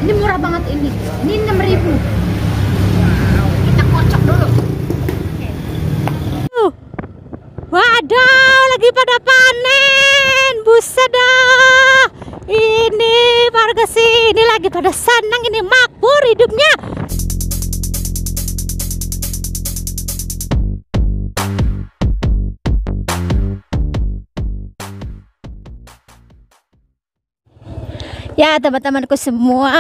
Ini murah banget ini. Ini 6.000. Wow, kita kocok dulu. Waduh, lagi pada panen. Buset dah. Ini warga sini lagi pada senang, ini makmur hidupnya. Ya teman-temanku semua,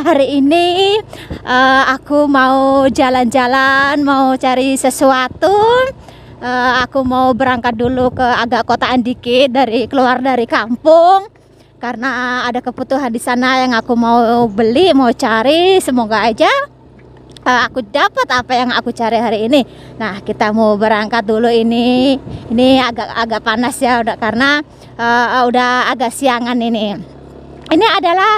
hari ini aku mau jalan-jalan, mau cari sesuatu. Aku mau berangkat dulu ke agak kotaan dikit, keluar dari kampung, karena ada kebutuhan di sana yang aku mau beli, mau cari. Semoga aja aku dapat apa yang aku cari hari ini. Nah, kita mau berangkat dulu ini agak panas ya, karena udah agak siangan ini. Ini adalah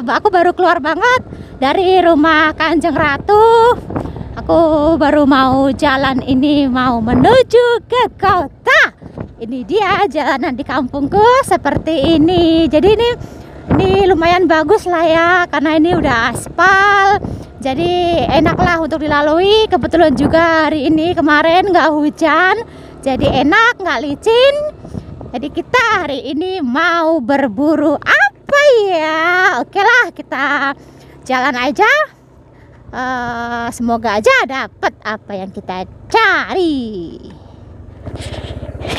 aku baru keluar banget dari rumah Kanjeng Ratu. Aku baru mau jalan ini, mau menuju ke kota. Ini dia jalanan di kampungku seperti ini. Jadi ini lumayan bagus lah ya, karena ini udah aspal. Jadi enak lah untuk dilalui. Kebetulan juga hari ini kemarin nggak hujan, jadi enak, nggak licin. Jadi kita hari ini mau berburu apa ya? Oke lah, kita jalan aja. Semoga aja dapat apa yang kita cari.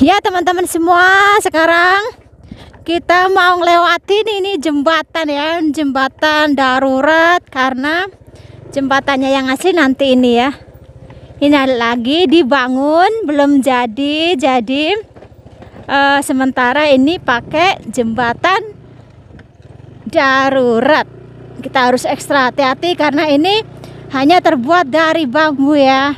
Ya teman-teman semua, sekarang kita mau ngelewatin ini jembatan ya, jembatan darurat, karena jembatannya yang asli nanti ini ya. Ini lagi dibangun, belum jadi. Sementara ini pakai jembatan darurat. Kita harus ekstra hati-hati karena ini hanya terbuat dari bambu ya.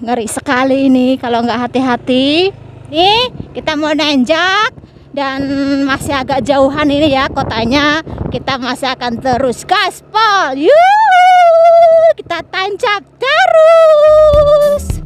Ngeri sekali ini kalau nggak hati-hati. Nih kita mau nanjak dan masih agak jauhan ini ya kotanya. Kita masih akan terus gaspol. Yuk, kita tancap terus.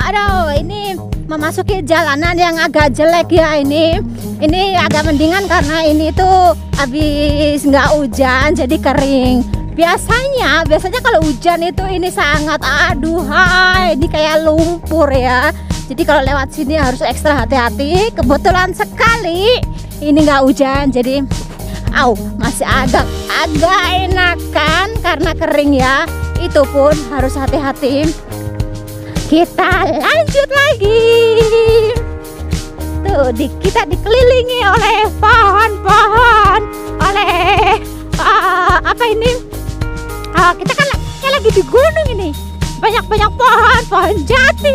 Aduh, ini memasuki jalanan yang agak jelek ya ini. Ini agak mendingan karena ini tuh habis nggak hujan jadi kering. Biasanya kalau hujan itu ini sangat aduhai, ini kayak lumpur ya. Jadi kalau lewat sini harus ekstra hati-hati. Kebetulan sekali ini nggak hujan, jadi masih agak enakan karena kering ya. Itu pun harus hati-hati. Kita lanjut lagi. Tuh, kita dikelilingi oleh pohon-pohon, oleh apa ini? Kita kan kayak lagi di gunung ini. Banyak pohon jati,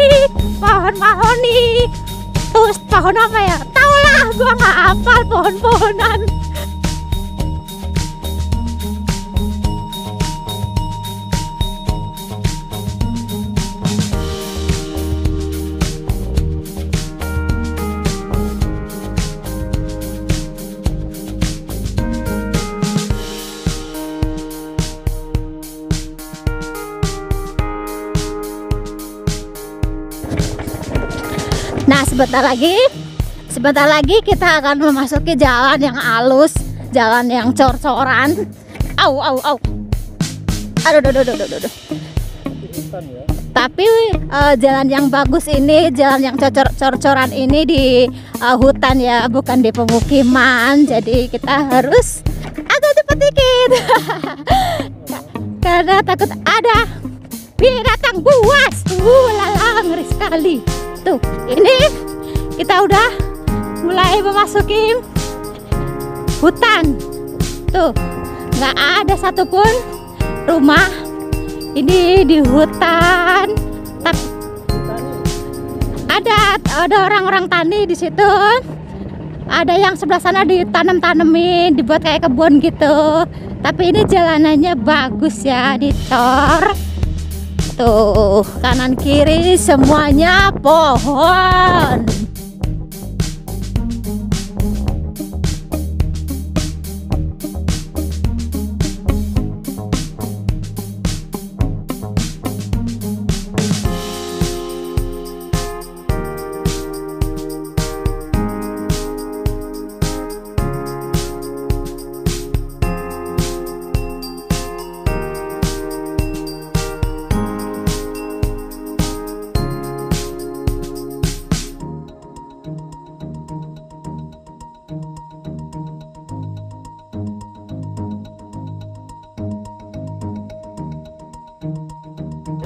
pohon mahoni. Terus pohon apa ya? Tahu lah, gua nggak hafal pohon-pohonan. Nah, sebentar lagi kita akan memasuki jalan yang halus, jalan yang cor-coran. Aduh. Tapi jalan yang bagus ini, jalan yang cor-coran ini di hutan ya, bukan di pemukiman. Jadi kita harus agak cepat dikit. Karena takut ada binatang buas. Lala, ngeri sekali. Tuh, ini kita udah mulai memasuki hutan. Tuh, nggak ada satupun rumah ini di hutan. Tapi ada orang-orang tani di situ. Ada yang sebelah sana ditanam-tanemin, dibuat kayak kebun gitu. Tapi ini jalanannya bagus ya, dicor. Tuh, kanan kiri semuanya pohon.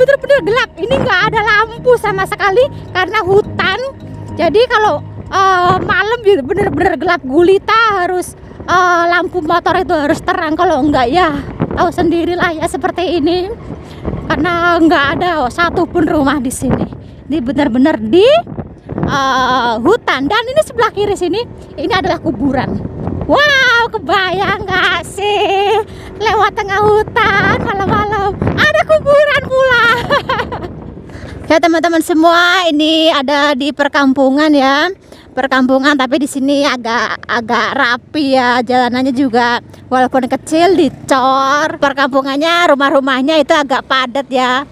bener-bener gelap. Ini nggak ada lampu sama sekali karena hutan. Jadi kalau malam bener-bener gelap gulita, harus lampu motor itu harus terang. Kalau enggak ya tahu sendirilah ya seperti ini. Karena nggak ada satupun rumah di sini. Ini bener-bener di hutan. Dan ini sebelah kiri sini ini adalah kuburan. Wow, kebayang nggak sih lewat tengah hutan malam-malam ada kuburan pula. Ya teman-teman semua, ini ada di perkampungan ya. Perkampungan tapi di sini agak rapi ya, jalanannya juga walaupun kecil dicor. Perkampungannya, rumah-rumahnya itu agak padat ya,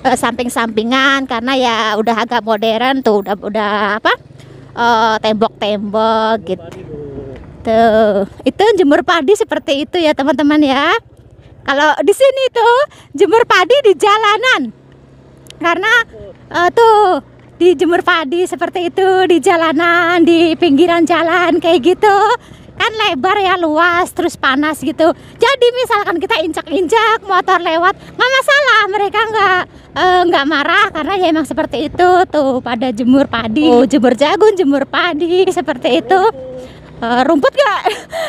samping-sampingan karena ya udah agak modern tuh, udah apa, tembok-tembok gitu. Tuh, itu jemur padi seperti itu ya teman-teman ya. Kalau di sini tuh jemur padi di jalanan, karena tuh dijemur padi seperti itu di jalanan, di pinggiran jalan kayak gitu kan, lebar ya, luas, terus panas gitu. Jadi misalkan kita injak-injak motor lewat nggak masalah, mereka nggak marah karena ya emang seperti itu tuh, pada jemur padi, jemur jagung, jemur padi seperti itu. Rumput gak?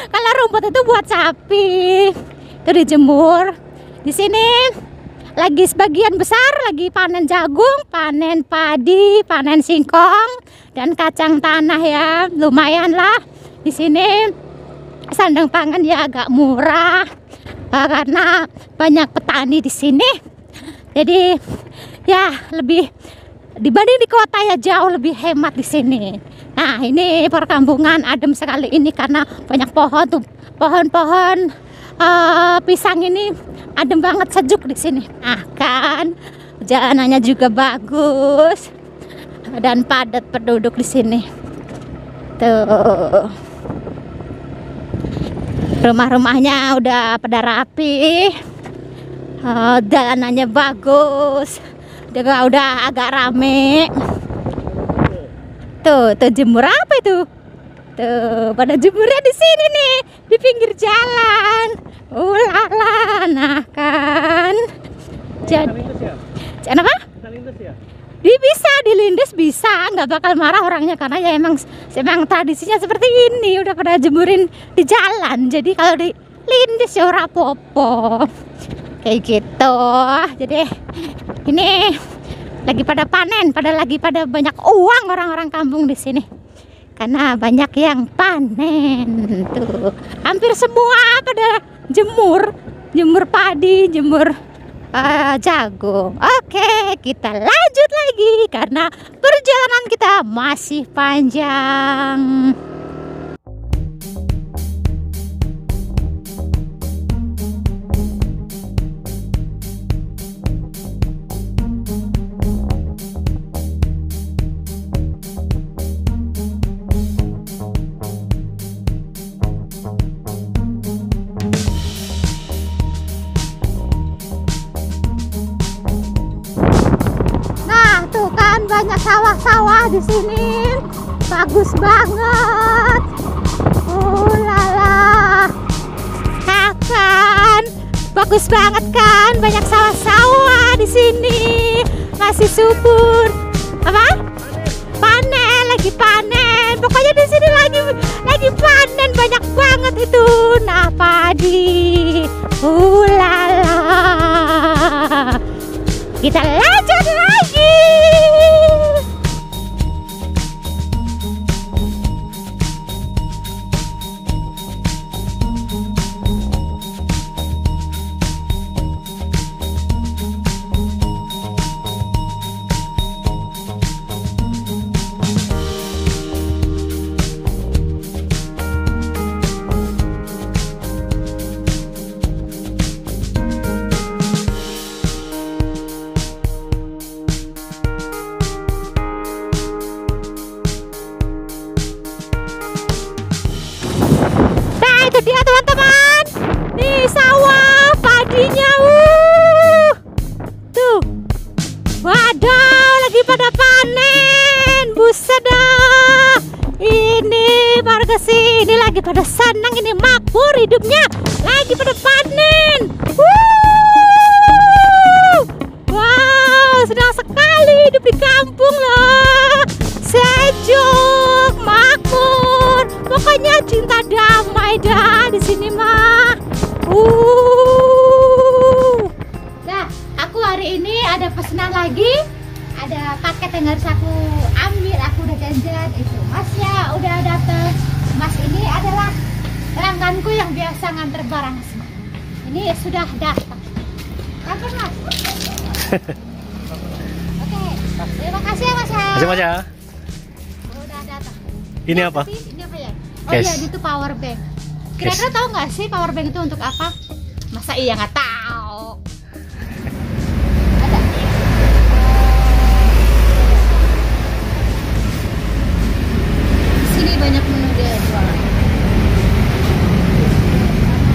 Kalau rumput itu buat sapi itu dijemur. Di sini lagi sebagian besar lagi panen jagung, panen padi, panen singkong dan kacang tanah ya. Lumayan lah di sini sandang pangan ya agak murah karena banyak petani di sini. Jadi ya lebih dibanding di kota ya jauh lebih hemat di sini. Nah, ini perkampungan adem sekali ini karena banyak pohon tuh, pohon-pohon pisang ini adem banget, sejuk di sini. Nah kan, jalanannya juga bagus dan padat penduduk di sini. Tuh, rumah-rumahnya udah pada rapi, jalanannya bagus, juga udah agak rame. Tuh jemur apa itu? Tuh, pada jemurnya di sini nih, di pinggir jalan. Ulala, nah kan. Jadi, kenapa? Bisa dilindes, bisa, nggak bakal marah orangnya karena ya emang tradisinya seperti ini, udah pada jemurin di jalan. Jadi kalau dilindes ya ora apa-apa. Kayak gitu. Jadi ini lagi pada panen, lagi pada banyak uang orang-orang kampung di sini. Karena banyak yang panen tuh. Hampir semua pada jemur padi, jemur jagung. Oke, kita lanjut lagi karena perjalanan kita masih panjang. Banyak sawah-sawah di sini, bagus banget. Lala, kan bagus banget kan, banyak sawah-sawah di sini, masih subur. Apa? Panen, lagi panen. Pokoknya di sini lagi panen banyak banget itu. Nah, padi. Lala, kita lanjut lagi. Itu dia teman-teman, nih sawah padinya, tuh, waduh, lagi pada panen, buset dah. Ini warga sini lagi pada senang, ini makmur hidupnya, lagi pada panen. Wow. kampung loh. Sejuk, makmur. Pokoknya cinta damai dah di sini mah. Nah, aku hari ini ada pesanan lagi. Ada paket yang harus aku ambil. Aku udah janjian itu. Masnya udah datang. Mas ini adalah pelangganku yang biasa nganter barang. Ini sudah datang. Kapan Mas? Oke, terima kasih ya Mas ya. Terima kasih ya. Udah datang. Ini apa? Ini apa ya? Oh Cash. iya, itu power bank. Kira-kira tahu nggak sih power bank itu untuk apa? Masa iya nggak tahu? Ada. Di sini banyak menu dia jualan.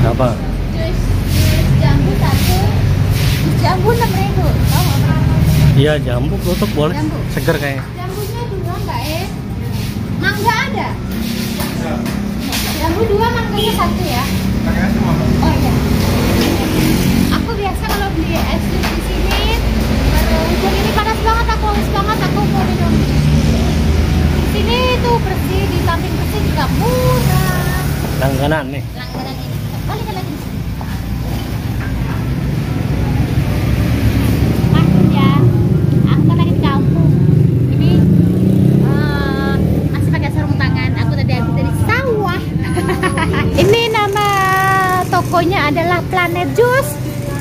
Apa? Jus jambu satu, jus jambu 6.000. Tahu nggak? Iya, jambu kelutuk boleh. Jambu. Seger kayaknya. Jambunya 2 nggak Mangga ada? Jambu 2, mangganya 1 ya? Oh iya. Aku biasa kalau beli es jus di sini, hujan ini panas banget, aku haus banget, aku mau minum. Di sini tuh bersih, di samping bersih juga murah. Langganan nih. Langganan ini. Balik lagi di sini. Maklum ya, aku kan lagi di kampung. Ini masih pakai sarung tangan. Aku tadi habis dari sawah. Ini nama tokonya adalah Planet Juice.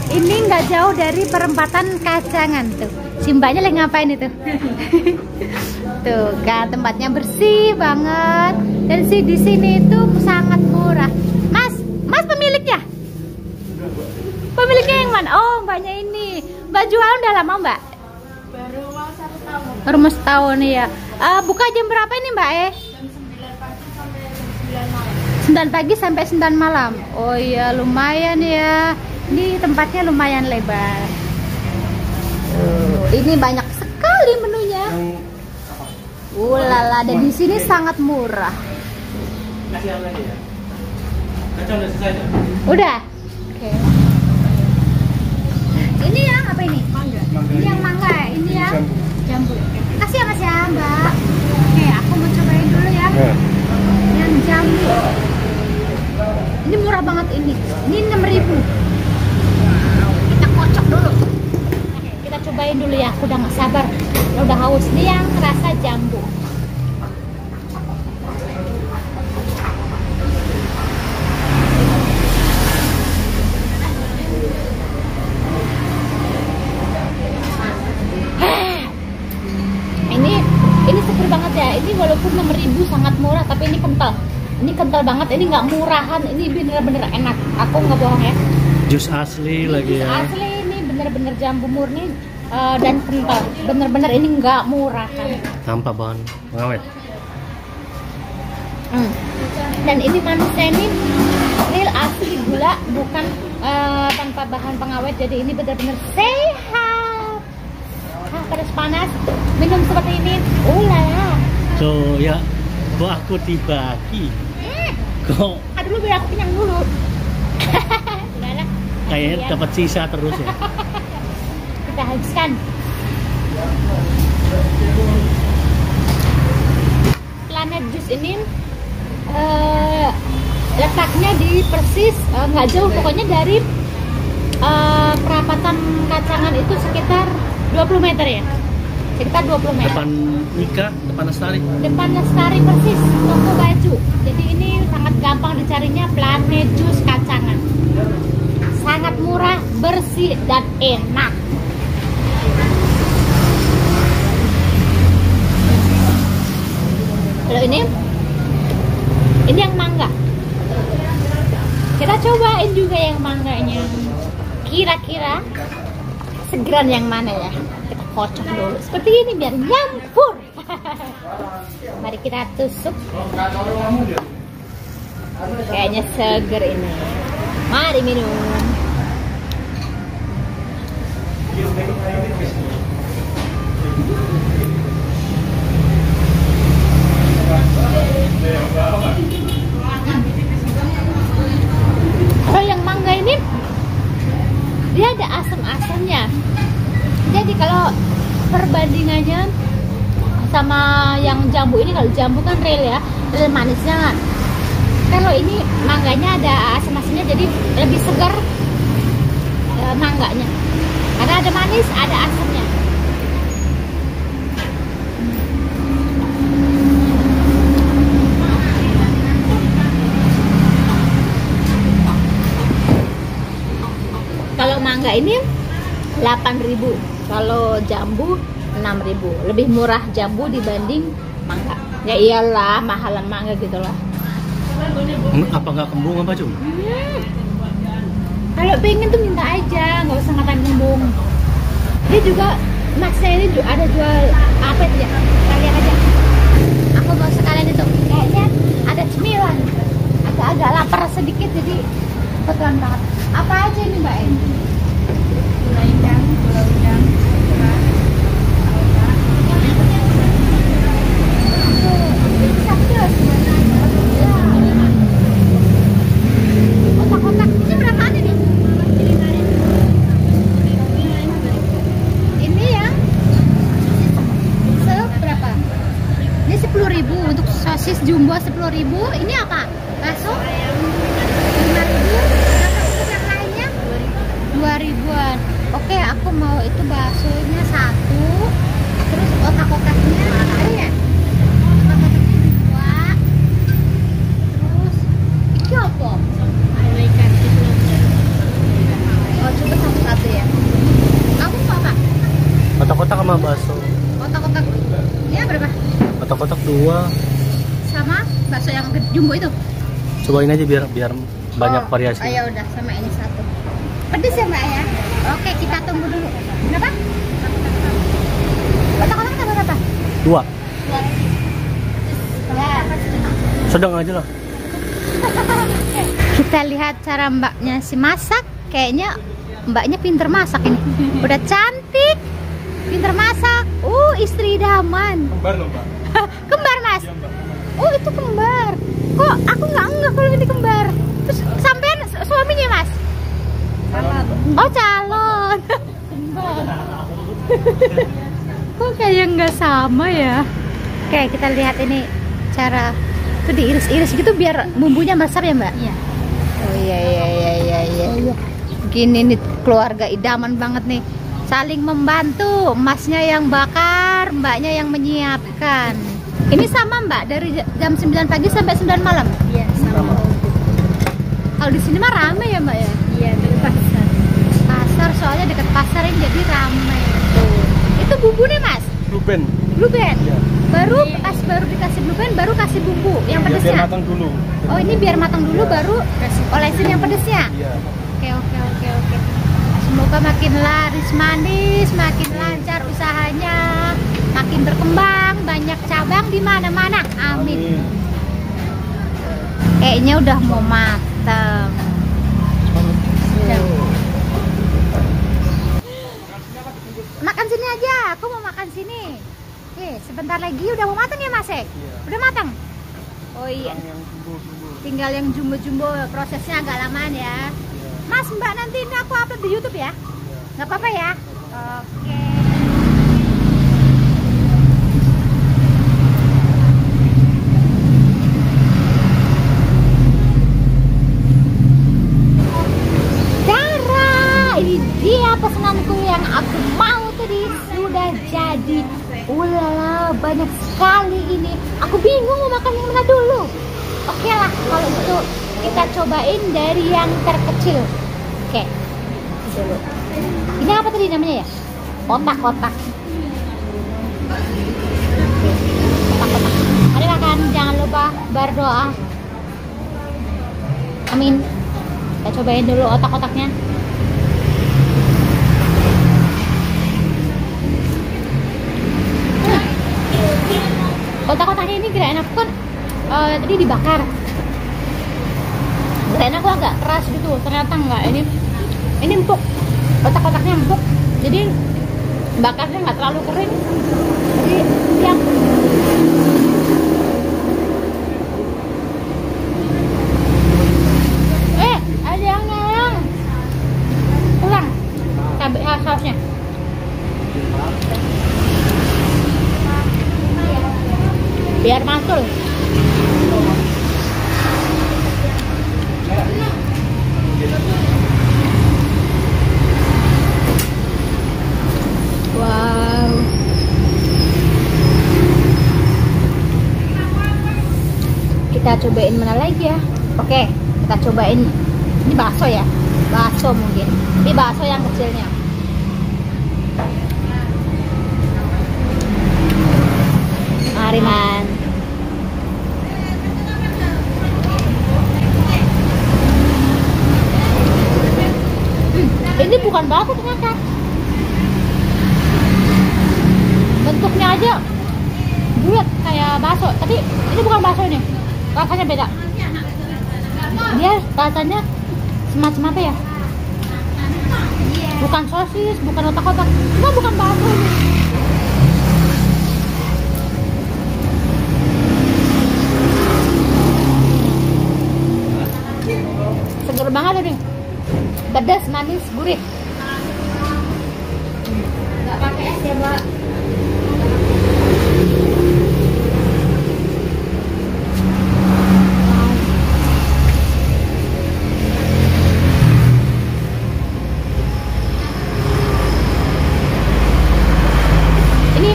Ini nggak jauh dari perempatan Kacangan tuh. Si mbaknya lagi ngapain itu? Tuh kan tempatnya bersih banget. Dan di sini itu sangat murah. Mas pemiliknya? Pemiliknya yang mana? Oh, mbaknya ini. Mbak jualan udah lama, Mbak? Baru mau 1 tahun. Baru mau setahun ya. Buka jam berapa ini, Mbak? Jam 9 pagi sampai 9 malam. 9 pagi sampai 9 malam. Oh iya, lumayan ya. Ini tempatnya lumayan lebar. Ini banyak sekali menunya. Ulala, dan di sini sangat murah. Udah. Oke. Ini yang apa ini? Mangga. Ini yang mangga, ini yang jambu. Kasih ya Mas ya, Mbak. Oke, aku mau cobain dulu ya. Yang jambu. Ini murah banget ini. Ini 6.000. Kita kocok dulu. Oke, kita cobain dulu ya. Aku udah nggak sabar. Udah haus. Ini yang rasa jambu. Ini seger banget ya. Ini walaupun 6.000 sangat murah, tapi ini kental. Ini kental banget. Ini nggak murahan. Ini bener-bener enak. Aku nggak bohong ya. Jus asli lagi ya. Asli ini bener-bener jambu murni dan kental. Bener-bener ini nggak murahan. Tanpa bahan pengawet. Dan ini manisnya ini real asli gula, bukan tanpa bahan pengawet. Jadi ini bener-bener sehat. Panas-panas minum seperti ini, ulala. So ya, kok aku dibagi? Kok Aduh, biar aku kenyang dulu. Udahlah. kayaknya Ya. dapat sisa terus ya? Kita habiskan. Planet Juice ini letaknya di persis nggak jauh, pokoknya dari perapatan Kacangan itu sekitar 20 meter ya, sekitar 20 meter. Depan Nika, depan Lestari. Depan Lestari persis, toko baju. Jadi ini sangat gampang dicarinya, Planet Juice Kacangan. Sangat murah, bersih dan enak. Kalau ini yang mangga. Kita cobain juga yang mangganya. Kira-kira segeran yang mana ya? Kita kocok dulu seperti ini biar nyampur. Mari kita tusuk. Kayaknya seger ini. Mari minum. Kalau yang mangga ini dia ada asam-asamnya. Jadi kalau perbandingannya sama yang jambu ini. Kalau jambu kan real ya, real manisnya. Kalau ini mangganya ada asam-asamnya, jadi lebih segar mangganya. Karena ada manis, ada asamnya. Kalau mangga ini 8.000, kalau jambu 6.000. Lebih murah jambu dibanding mangga. Ya iyalah, mahalan mangga gitu lah. Apa nggak kembung apa Cum? Kalau pengen tuh minta aja, nggak usah makan kembung. Dia juga, masnya ini juga ada jual apa itu ya? Kalian aja. Aku mau sekalian itu. Kayaknya ada cemilan. Agak-agak lapar sedikit, jadi kebetulan banget. Apa aja ini Mbak En? Gula udang, Kotak-kotak ini berapaan ini? Ini yang seberapa? Ini 10.000 untuk sosis jumbo 10.000. Ini apa? Bakso? 5.000. Untuk yang lainnya 2.000-an. Oke, aku mau itu baksonya 1. Terus kotak-kotaknya ada ya? Kotak-kotaknya 2. Terus iki apa? Oh, coba satu-satu ya. Kamu mau apa? Kotak-kotak sama bakso. Kotak-kotak. Ini berapa? Kotak-kotak 2. Sama bakso yang jumbo itu. Cobain aja biar banyak Oh, variasi. ya udah, sama ini 1. Pedes ya Mbak ya? Oke, kita tunggu dulu. Berapa? Kotak-kotak kita berapa? 2. Ya. Sedang aja lah. Kita lihat cara mbaknya si masak. Kayaknya mbaknya pinter masak ini. Udah cantik, pinter masak. Istri idaman. Kembar loh Mbak. Kembar Mas? Iya, Mbak. Oh, itu kembar. Kok aku nggak kalau ini kembar. Terus sampean suaminya Mas? Oh, calon. Kembar. Kok kayak nggak sama ya? Oke, kita lihat ini cara itu diiris-iris gitu biar bumbunya meresap ya Mbak? Iya. Oh iya. Gini nih keluarga idaman banget nih. Saling membantu, emasnya yang bakar, mbaknya yang menyiapkan. Ini sama Mbak dari jam 9 pagi sampai 9 malam? Iya, sama. Kalau di sini mah rame ya Mbak ya? Iya, dari pasar. Pasar, soalnya dekat pasar ini jadi rame. Tuh. Itu bumbu nih Mas? Blue Band. Blue Band? Iya. Baru dikasih Blue Band, baru kasih bumbu yang Biar pedesnya? matang dulu. Oh, ini biar matang dulu baru olesin yang pedesnya? Iya. Oke. Semoga makin laris manis, makin lancar usahanya, makin berkembang, banyak cabang di mana-mana. Amin. Kayaknya udah mau matang. Makan sini aja, aku mau makan sini. Sebentar lagi udah mau matang ya Mas? Udah matang? Oh iya. Tinggal yang jumbo-jumbo, prosesnya agak lamaan ya. Mas, Mbak, nanti ini aku upload di YouTube ya? Nggak apa-apa ya? Oke. Tara, ini dia pesananku yang aku mau tadi sudah jadi. Ulala, banyak sekali ini. Aku bingung mau makan yang mana dulu. Oke lah, kalau gitu kita cobain dari yang terkecil. Oke, dulu. Ini apa tadi namanya ya? Kotak-kotak. Kotak-kotak. Mari makan, jangan lupa berdoa. Amin. Kita cobain dulu otak-otaknya. Kotak-kotaknya ini kira enak kan? Tadi dibakar. Enak kok, agak keras gitu, ternyata enggak. Ini empuk, kotak-kotaknya empuk, jadi bakarnya nggak terlalu kering, jadi yang ada yang nyolong kurang cabai sausnya. biar mantul. Wow. Kita cobain mana lagi ya? Oke, kita cobain ini bakso ya. Bakso mungkin. Ini bakso yang kecilnya. Mari man. Ini bukan bakso ternyata. Bentuknya aja bulat kayak bakso, tapi ini bukan bakso ini. Rasanya beda. Dia rasanya semacam apa ya? Bukan sosis, bukan otak-otak. Cuma bukan bakso ini. Seger banget ini. Pedas, manis, gurih. Nggak pakai es ya, Mbak. Ini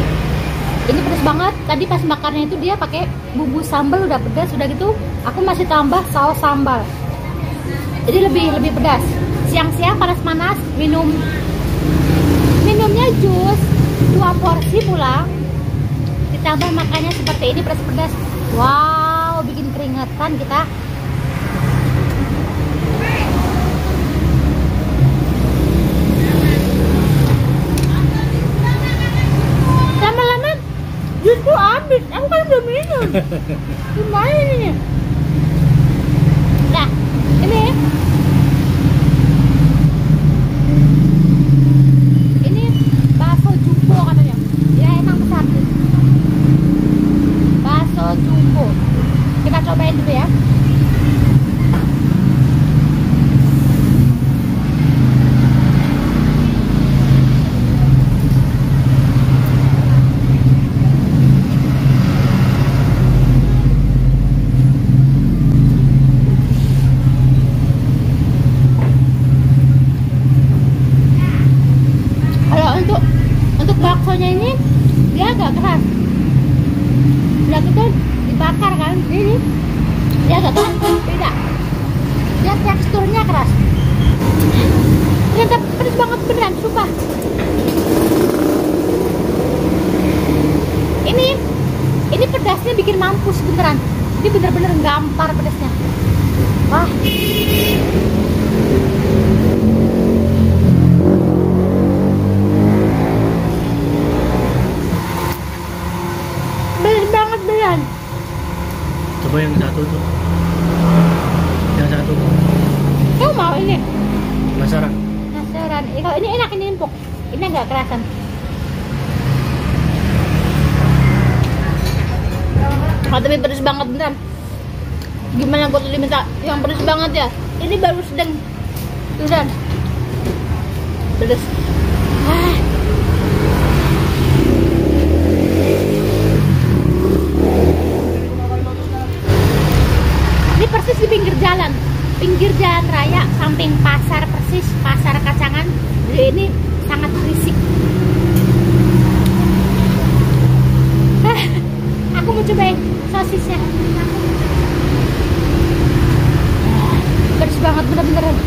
pedas banget. Tadi pas makannya itu dia pakai bumbu sambal udah pedas, udah gitu aku masih tambah saus sambal. Jadi lebih pedas. Siang-siang panas-panas minumnya jus 2 porsi pulang. Ditambah makannya seperti ini pedas-pedas. Wow, bikin keringetan kita. Lama-lama jusku habis. Aku kan udah minum. Gimana ini? Nah, ini bakso jumbo katanya. Ya emang besar sih. Bakso jumbo. Kita cobain dulu ya. Untuk baksonya ini dia agak keras. Udah gitu dibakar kan, ini dia agak keras, beda. Dia teksturnya keras. Ternyata pedas banget beneran, sumpah. Ini pedasnya bikin mampus beneran. Ini bener-bener gampar pedasnya. Wah. Coba yang satu tuh. Yang satu. Kamu mau ini? Penasaran? Penasaran. Kalau ini enak, ini empuk. Ini agak kerasan. Oh, tapi pedas banget beneran. Gimana gua tadi minta yang pedas banget ya? Ini baru sedang. Beneran. Pedas. Ah. Ini persis di pinggir jalan raya, samping pasar, persis pasar kacangan. Jadi ini sangat berisik. Aku mau cobain sosisnya. Pedas banget bener-beneran.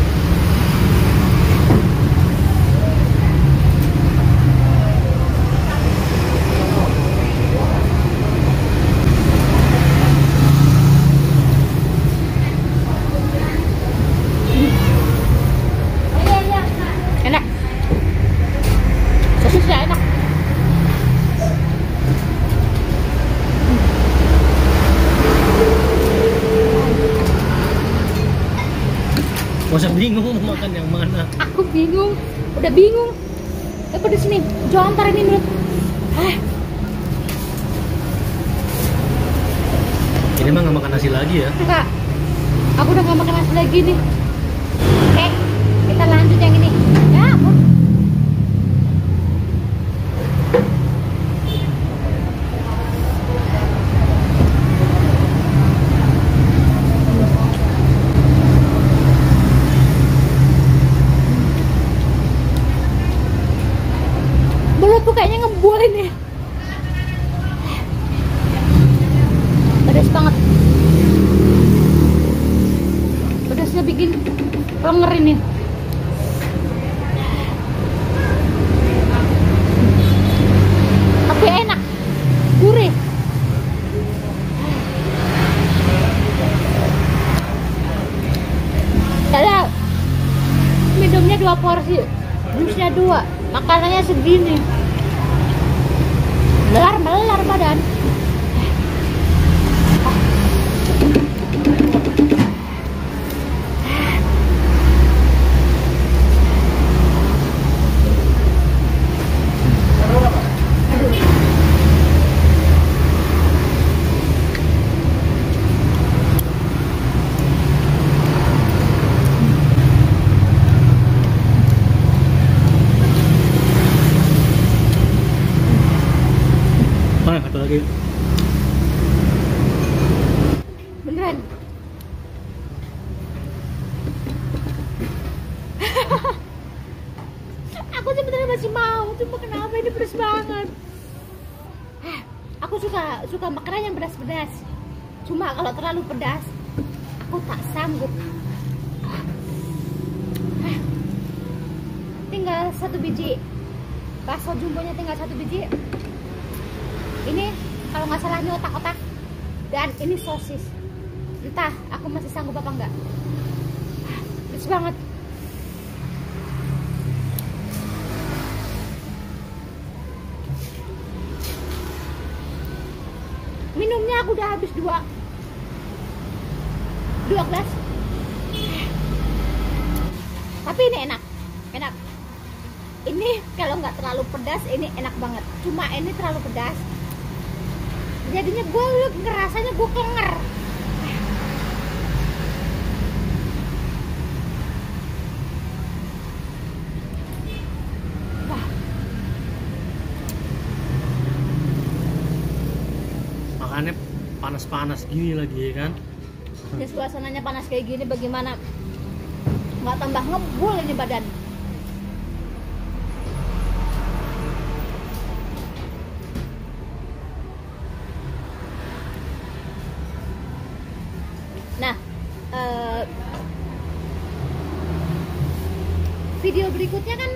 Masa bingung mau makan yang mana? Aku bingung, udah bingung. Pedes nih, jontar ini menurut. Ini mah nggak makan nasi lagi ya? Enggak, aku udah nggak makan nasi lagi nih. Oke, kita lanjut yang ini. Ya ampun. bisa bikin lenger ini. Tapi enak, gurih. Ada minumnya 2 porsi, jusnya 2, makanannya segini. Melar badan. Satu lagi. Beneran. Aku sebenarnya masih mau, cuma kenapa ini pedas banget. Aku suka makanan yang pedas-pedas. Cuma kalau terlalu pedas, aku tak sanggup. Tinggal 1 biji. Bakso jumbonya tinggal 1 biji. Ini kalau nggak salah ini otak-otak, dan ini sosis. Entah aku masih sanggup apa enggak. Pedes banget. Minumnya aku udah habis 2 gelas. Tapi ini enak. Ini kalau nggak terlalu pedas, ini enak banget. Cuma ini terlalu pedas, jadinya gue ngerasanya gue kenger. Wah. Makannya panas-panas gini lagi ya kan. Ya suasananya panas kayak gini, bagaimana nggak tambah ngebul ini badan. Nah, video berikutnya kan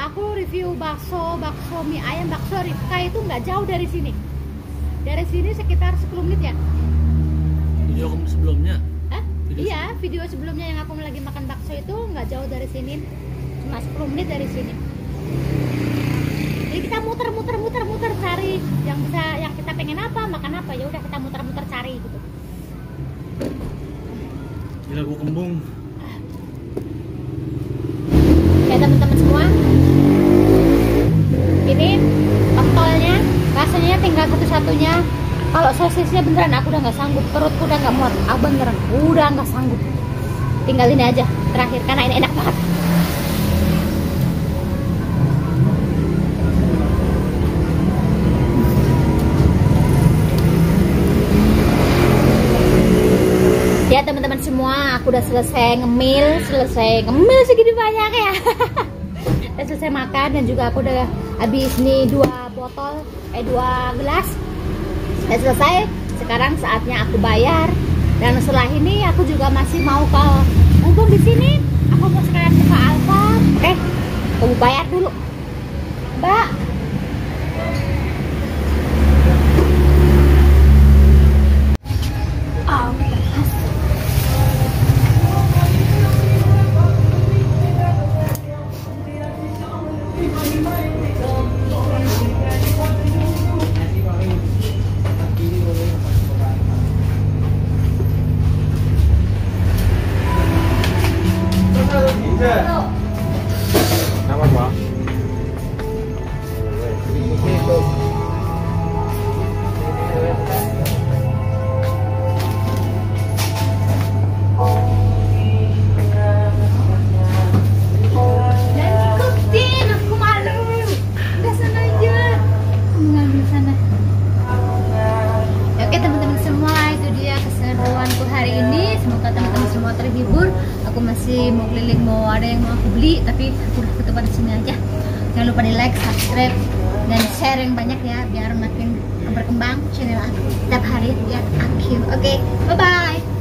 aku review bakso mie ayam, bakso Rifka itu nggak jauh dari sini. Dari sini sekitar 10 menit ya. Video sebelumnya? Iya, video sebelumnya yang aku lagi makan bakso itu nggak jauh dari sini, cuma 10 menit dari sini. Jadi kita muter cari yang kita pengen apa, makan apa, ya udah kita muter cari gitu. Gila gue kembung. Ya teman-teman semua, ini pentolnya, rasanya tinggal satu-satunya. Kalau sosisnya beneran aku udah nggak sanggup, perutku udah nggak muat, beneran udah nggak sanggup. Tinggal ini aja terakhir karena ini enak banget. Ya teman-teman semua, aku udah selesai ngemil segini banyak ya. Udah selesai makan, dan juga aku udah habis nih 2 gelas. Udah selesai. Sekarang saatnya aku bayar. Dan setelah ini aku juga masih mau mumpung di sini, aku mau sekalian buka Alfa. Oke, aku bayar dulu, Mbak. Apa Pak? Terhibur. Aku masih mau keliling, mau ada yang mau aku beli, tapi aku udah ketupat di sini aja. Jangan lupa di like, subscribe, dan share yang banyak ya, biar makin berkembang channel aku setiap hari biar aktif. Oke, bye bye.